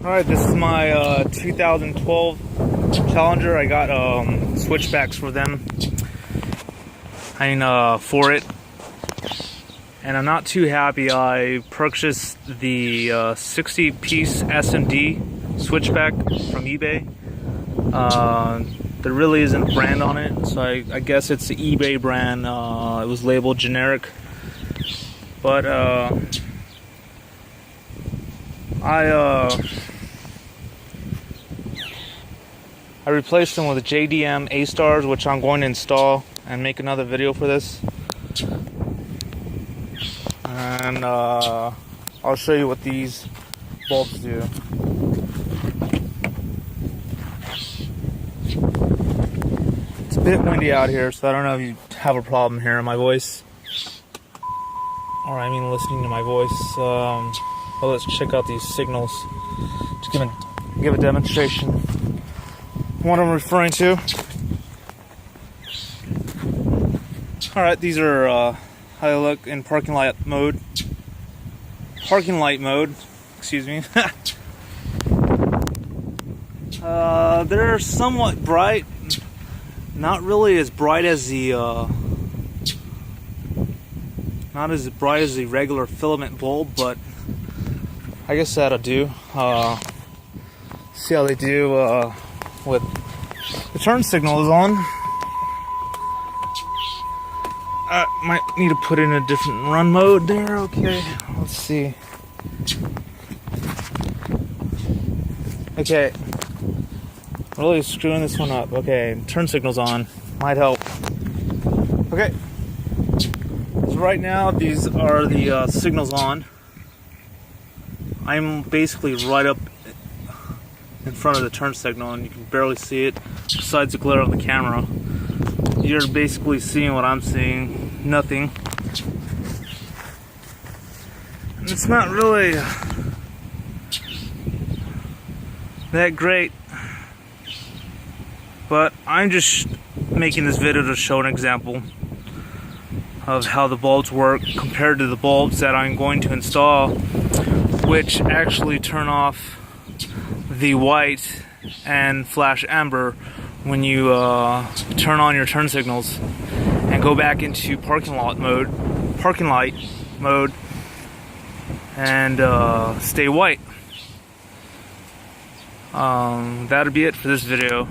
Alright, this is my 2012 Challenger. I got switchbacks for them. For it. And I'm not too happy. I purchased the 60-piece S&D switchback from eBay. There really isn't a brand on it, so I guess it's the eBay brand. It was labeled generic. But I replaced them with JDM A-Stars, which I'm going to install and make another video for this. And I'll show you what these bulbs do. It's a bit windy out here, so I don't know if you have a problem hearing my voice. Or I mean listening to my voice. Well, let's check out these signals. Just give a demonstration. What I'm referring to. Alright, these are how they look in parking light mode. Excuse me. They're somewhat bright. Not really as bright as the not as bright as the regular filament bulb, but I guess that'll do. See how they do with the turn signal is on. I might need to put in a different run mode there. Okay, let's see. Okay, really screwing this one up. Okay, turn signal's on. Might help. Okay, so right now these are the signals on. I'm basically right up in front of the turn signal, and you can barely see it besides the glare on the camera. You're basically seeing what I'm seeing, nothing. And it's not really that great, but I'm just making this video to show an example of how the bulbs work compared to the bulbs that I'm going to install, which actually turn off the white and flash amber when you turn on your turn signals and go back into parking light mode and stay white. That'll be it for this video.